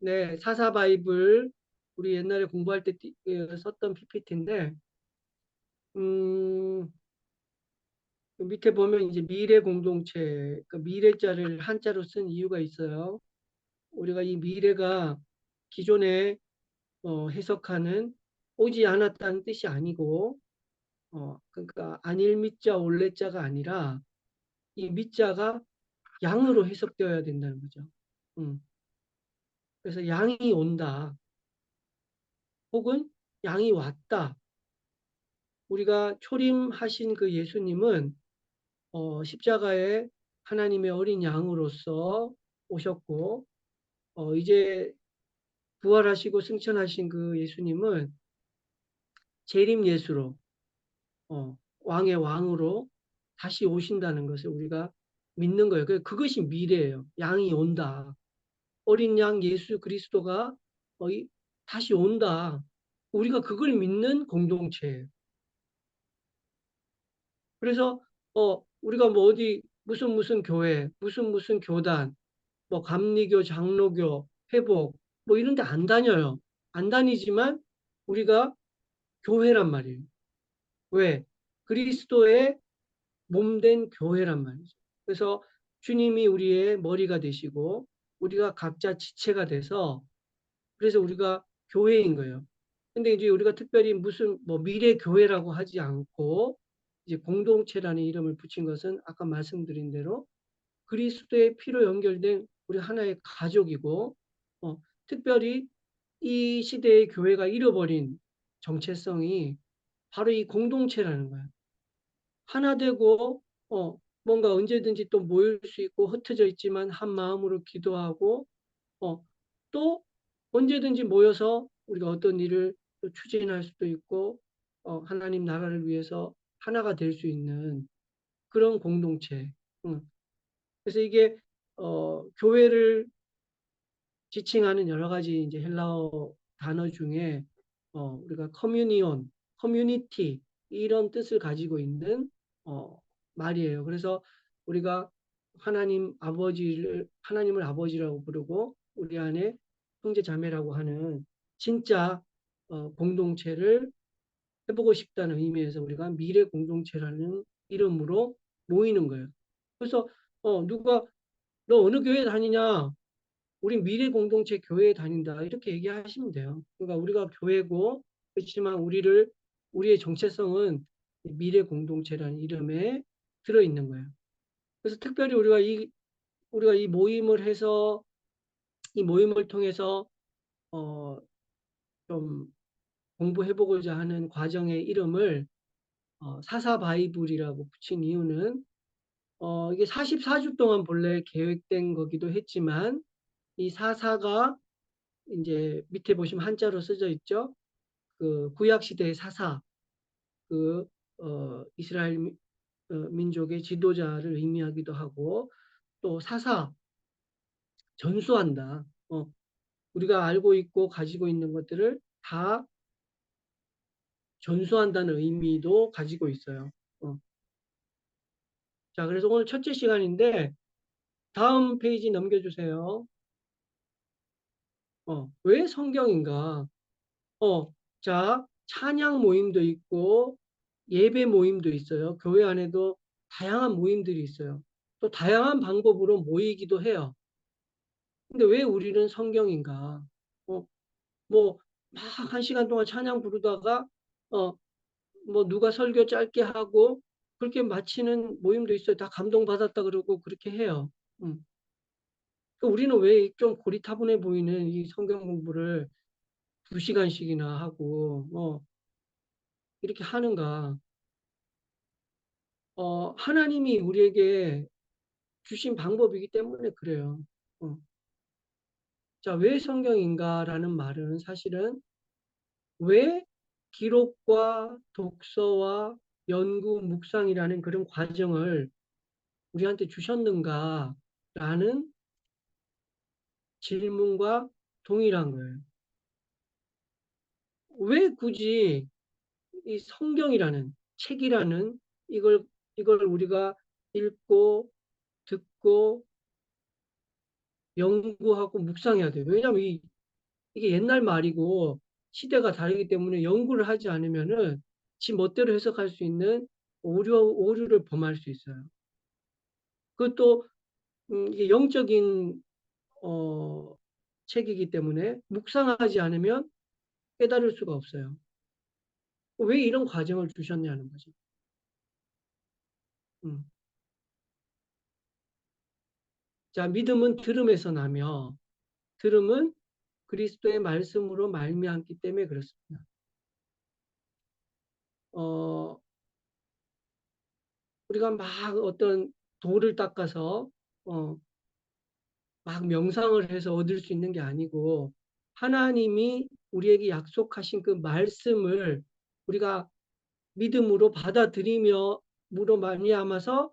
네, 사사 바이블 우리 옛날에 공부할 때 썼던 PPT인데 그 밑에 보면 이제 미래 공동체, 그 미래자를 한자로 쓴 이유가 있어요. 우리가 이 미래가 기존에 해석하는 오지 않았다는 뜻이 아니고, 그러니까 안일 밑자 올레자가 아니라 이 밑자가 양으로 해석되어야 된다는 거죠. 음, 그래서 양이 온다, 혹은 양이 왔다. 우리가 초림하신 그 예수님은 십자가에 하나님의 어린 양으로서 오셨고, 이제 부활하시고 승천하신 그 예수님은 재림 예수로, 왕의 왕으로 다시 오신다는 것을 우리가 믿는 거예요. 그것이 미래예요. 양이 온다. 어린 양 예수 그리스도가 다시 온다. 우리가 그걸 믿는 공동체예요. 그래서 우리가 뭐 어디 무슨 교회, 무슨 교단, 뭐 감리교, 장로교, 회복 뭐 이런 데 안 다녀요. 안 다니지만 우리가 교회란 말이에요. 왜? 그리스도의 몸된 교회란 말이죠. 그래서 주님이 우리의 머리가 되시고 우리가 각자 지체가 돼서 그래서 우리가 교회인 거예요. 근데 이제 우리가 특별히 무슨 뭐 미래 교회라고 하지 않고 이제 공동체라는 이름을 붙인 것은 아까 말씀드린 대로 그리스도의 피로 연결된 우리 하나의 가족이고, 특별히 이 시대의 교회가 잃어버린 정체성이 바로 이 공동체라는 거예요. 하나 되고, 뭔가 언제든지 또 모일 수 있고 흩어져 있지만 한 마음으로 기도하고, 또 언제든지 모여서 우리가 어떤 일을 또 추진할 수도 있고, 하나님 나라를 위해서 하나가 될 수 있는 그런 공동체. 음. 그래서 이게 교회를 지칭하는 여러 가지 이제 헬라어 단어 중에 우리가 커뮤니온, 커뮤니티 이런 뜻을 가지고 있는 말이에요. 그래서 우리가 하나님을 아버지라고 부르고 우리 안에 형제 자매라고 하는 진짜 공동체를 해보고 싶다는 의미에서 우리가 미래 공동체라는 이름으로 모이는 거예요. 그래서 누가 너 어느 교회 다니냐? 우리 미래 공동체 교회에 다닌다. 이렇게 얘기하시면 돼요. 그러니까 우리가 교회고 그렇지만 우리의 정체성은 미래 공동체라는 이름에 들어 있는 거예요. 그래서 특별히 우리가 이 모임을 해서 이 모임을 통해서 어, 좀 공부해보고자 하는 과정의 이름을 사사 바이블이라고 붙인 이유는 이게 44주 동안 본래 계획된 거기도 했지만 이 사사가 이제 밑에 보시면 한자로 써져 있죠. 그 구약 시대의 사사, 그 이스라엘 민족의 지도자를 의미하기도 하고 또 사사 전수한다. 우리가 알고 있고 가지고 있는 것들을 다 전수한다는 의미도 가지고 있어요. 자, 그래서 오늘 첫째 시간인데 다음 페이지 넘겨주세요. 왜 성경인가? 자, 찬양 모임도 있고 예배 모임도 있어요. 교회 안에도 다양한 모임들이 있어요. 또 다양한 방법으로 모이기도 해요. 근데 왜 우리는 성경인가? 뭐, 막 한 시간 동안 찬양 부르다가, 뭐, 누가 설교 짧게 하고, 그렇게 마치는 모임도 있어요. 다 감동받았다 그러고 그렇게 해요. 우리는 왜 좀 고리타분해 보이는 이 성경 공부를 2시간씩이나 하고, 이렇게 하는가? 하나님이 우리에게 주신 방법이기 때문에 그래요. 어. 자, 왜 성경인가라는 말은 사실은 왜 기록과 독서와 연구, 묵상이라는 그런 과정을 우리한테 주셨는가라는 질문과 동일한 거예요. 왜 굳이 이 성경이라는 책이라는 이걸 우리가 읽고 듣고 연구하고 묵상해야 돼요. 왜냐하면 이 이게 옛날 말이고 시대가 다르기 때문에 연구를 하지 않으면은 지 멋대로 해석할 수 있는 오류를 범할 수 있어요. 그것도 이게 영적인 어, 책이기 때문에 묵상하지 않으면 깨달을 수가 없어요. 왜 이런 과정을 주셨냐는 거죠. 음. 자, 믿음은 들음에서 나며 들음은 그리스도의 말씀으로 말미암기 때문에 그렇습니다. 우리가 막 어떤 돌을 닦아서 어, 막 명상을 해서 얻을 수 있는 게 아니고 하나님이 우리에게 약속하신 그 말씀을 우리가 믿음으로 받아들이며 무로 말미암아서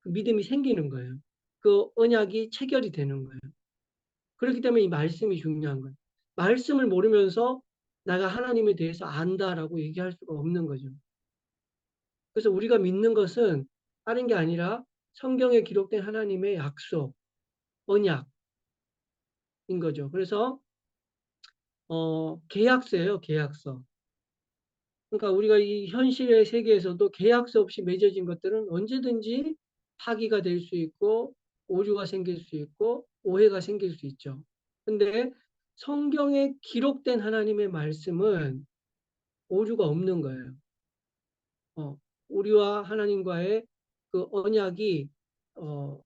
그 믿음이 생기는 거예요. 그 언약이 체결이 되는 거예요. 그렇기 때문에 이 말씀이 중요한 거예요. 말씀을 모르면서 내가 하나님에 대해서 안다라고 얘기할 수가 없는 거죠. 그래서 우리가 믿는 것은 다른 게 아니라 성경에 기록된 하나님의 약속, 언약인 거죠. 그래서 계약서예요, 계약서. 그러니까 우리가 이 현실의 세계에서도 계약서 없이 맺어진 것들은 언제든지 파기가 될 수 있고 오류가 생길 수 있고 오해가 생길 수 있죠. 근데 성경에 기록된 하나님의 말씀은 오류가 없는 거예요. 우리와 하나님과의 그 언약이 어,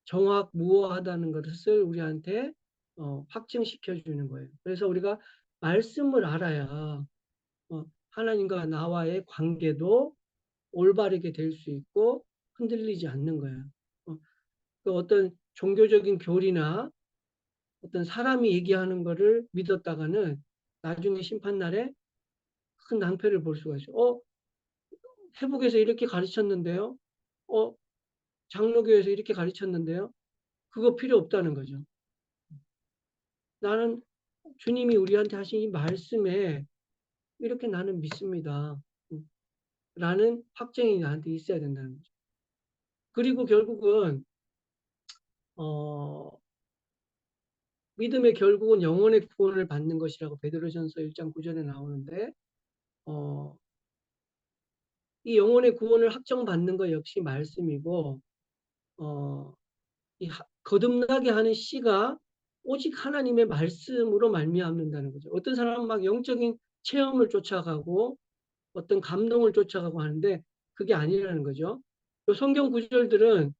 정확무어하다는 것을 우리한테 확증시켜 주는 거예요. 그래서 우리가 말씀을 알아야 하나님과 나와의 관계도 올바르게 될 수 있고 흔들리지 않는 거예요. 그 어떤 종교적인 교리나 어떤 사람이 얘기하는 거를 믿었다가는 나중에 심판날에 큰 낭패를 볼 수가 있어요. 회복에서 이렇게 가르쳤는데요. 어, 장로교에서 이렇게 가르쳤는데요. 그거 필요 없다는 거죠. 나는 주님이 우리한테 하신 이 말씀에 이렇게 나는 믿습니다. 라는 확증이 나한테 있어야 된다는 거죠. 그리고 결국은 어, 믿음의 결국은 영혼의 구원을 받는 것이라고 베드로전서 1장 9절에 나오는데 어, 이 영혼의 구원을 확정받는 것 역시 말씀이고 어, 거듭나게 하는 씨가 오직 하나님의 말씀으로 말미암는다는 거죠. 어떤 사람은 막 영적인 체험을 쫓아가고 어떤 감동을 쫓아가고 하는데 그게 아니라는 거죠. 이 성경 구절들은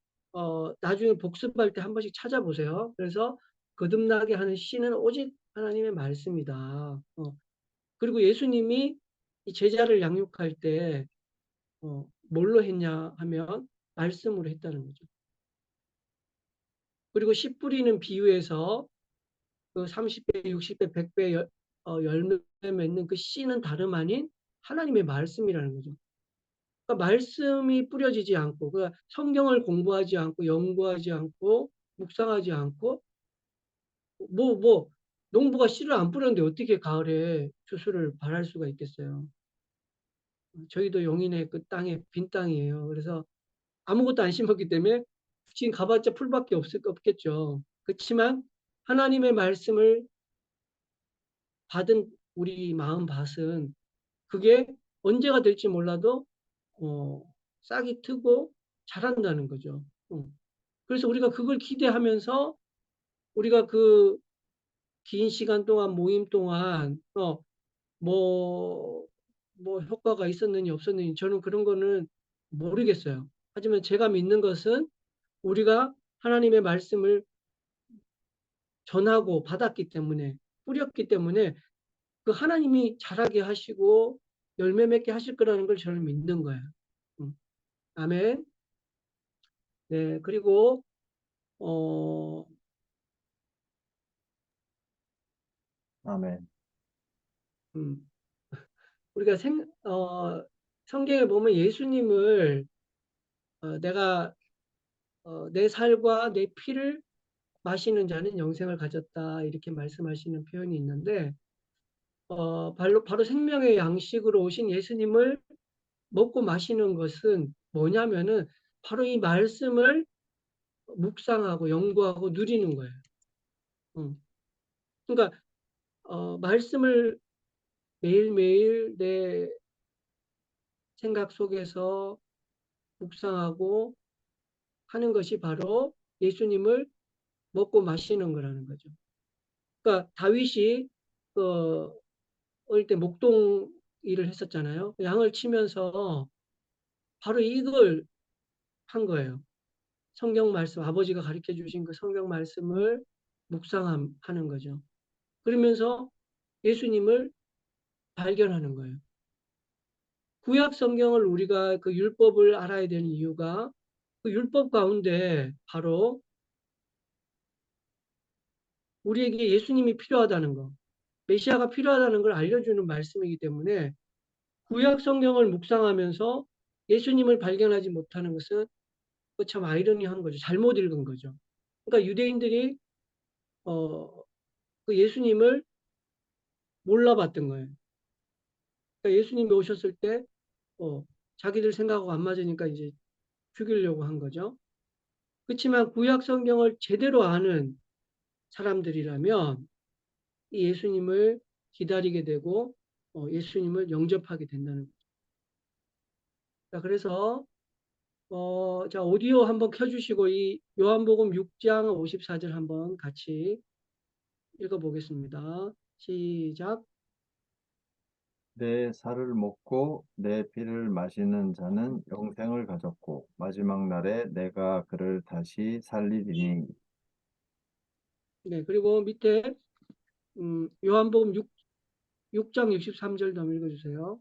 나중에 복습할 때 한 번씩 찾아보세요. 그래서 거듭나게 하는 씨는 오직 하나님의 말씀이다. 그리고 예수님이 이 제자를 양육할 때 뭘로 했냐 하면 말씀으로 했다는 거죠. 그리고 씨 뿌리는 비유에서 그 30배, 60배, 100배 열매 맺는 그 씨는 다름 아닌 하나님의 말씀이라는 거죠. 그러니까 말씀이 뿌려지지 않고, 그러니까 성경을 공부하지 않고, 연구하지 않고, 묵상하지 않고, 농부가 씨를 안 뿌렸는데 어떻게 가을에 추수를 바랄 수가 있겠어요. 저희도 용인의 그 땅에 빈 땅이에요. 그래서 아무것도 안 심었기 때문에 지금 가봤자 풀밖에 없겠죠. 그렇지만 하나님의 말씀을 받은 우리 마음밭은 그게 언제가 될지 몰라도 어, 싹이 트고 자란다는 거죠. 그래서 우리가 그걸 기대하면서 우리가 그 긴 시간 동안 모임 동안 뭐, 뭐 효과가 있었느니 없었느니 저는 그런 거는 모르겠어요. 하지만 제가 믿는 것은 우리가 하나님의 말씀을 전하고 받았기 때문에 뿌렸기 때문에 그 하나님이 자라게 하시고 열매 맺게 하실 거라는 걸 저는 믿는 거예요. 아멘. 네, 그리고 어, 아멘. 음, 우리가 성경에 보면 예수님을 내가 내 살과 내 피를 마시는 자는 영생을 가졌다 이렇게 말씀하시는 표현이 있는데 바로 생명의 양식으로 오신 예수님을 먹고 마시는 것은 뭐냐면은 바로 이 말씀을 묵상하고 연구하고 누리는 거예요. 음. 그러니까 말씀을 매일매일 내 생각 속에서 묵상하고 하는 것이 바로 예수님을 먹고 마시는 거라는 거죠. 그러니까 다윗이 그 어릴 때 목동 일을 했었잖아요. 양을 치면서 바로 이걸 한 거예요. 성경 말씀, 아버지가 가르쳐 주신 그 성경 말씀을 묵상하는 거죠. 그러면서 예수님을 발견하는 거예요. 구약 성경을 우리가 그 율법을 알아야 되는 이유가 그 율법 가운데 바로 우리에게 예수님이 필요하다는 거, 메시아가 필요하다는 걸 알려주는 말씀이기 때문에 구약 성경을 묵상하면서 예수님을 발견하지 못하는 것은 참 아이러니한 거죠. 잘못 읽은 거죠. 그러니까 유대인들이 어, 그 예수님을 몰라봤던 거예요. 그러니까 예수님이 오셨을 때 어, 자기들 생각하고 안 맞으니까 이제 죽이려고 한 거죠. 그렇지만 구약 성경을 제대로 아는 사람들이라면 이 예수님을 기다리게 되고 예수님을 영접하게 된다는 거죠. 자, 그래서 자, 오디오 한번 켜주시고 이 요한복음 6장 54절 한번 같이 읽어보겠습니다. 시작. 내 살을 먹고 내 피를 마시는 자는 영생을 가졌고 마지막 날에 내가 그를 다시 살리리니. 네, 그리고 밑에 요한복음 6장 63절도 한번 읽어주세요.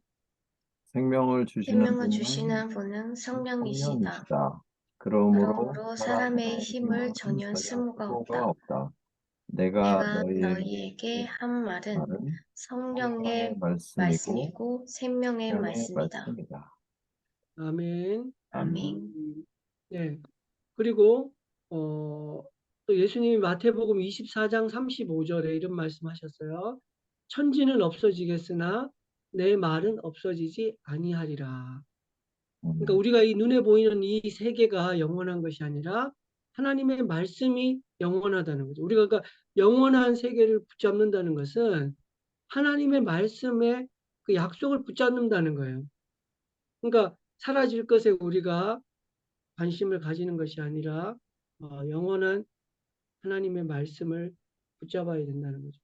생명을 주시는 생명을 분은 주시는 분은 성령이시다. 성령이시다. 그러므로 그러므로 사람의 사람의 힘을 힘은 전혀 전혀 쓸모가 수고가 없다. 없다. 내가 내가 너희에게 너희에게 한 말은 말은 성령의 성령의 말씀이고 말씀이고 생명의 생명의 말씀이다. 말씀이다. 아멘. 아멘. 아멘. 네. 그리고 또 예수님이 마태복음 24장 35절에 이런 말씀하셨어요. 천지는 없어지겠으나 내 말은 없어지지 아니하리라. 그러니까 음, 우리가 이 눈에 보이는 이 세계가 영원한 것이 아니라 하나님의 말씀이 영원하다는 거죠. 우리가 그러니까 영원한 세계를 붙잡는다는 것은 하나님의 말씀에 그 약속을 붙잡는다는 거예요. 그러니까 사라질 것에 우리가 관심을 가지는 것이 아니라 영원한 하나님의 말씀을 붙잡아야 된다는 거죠.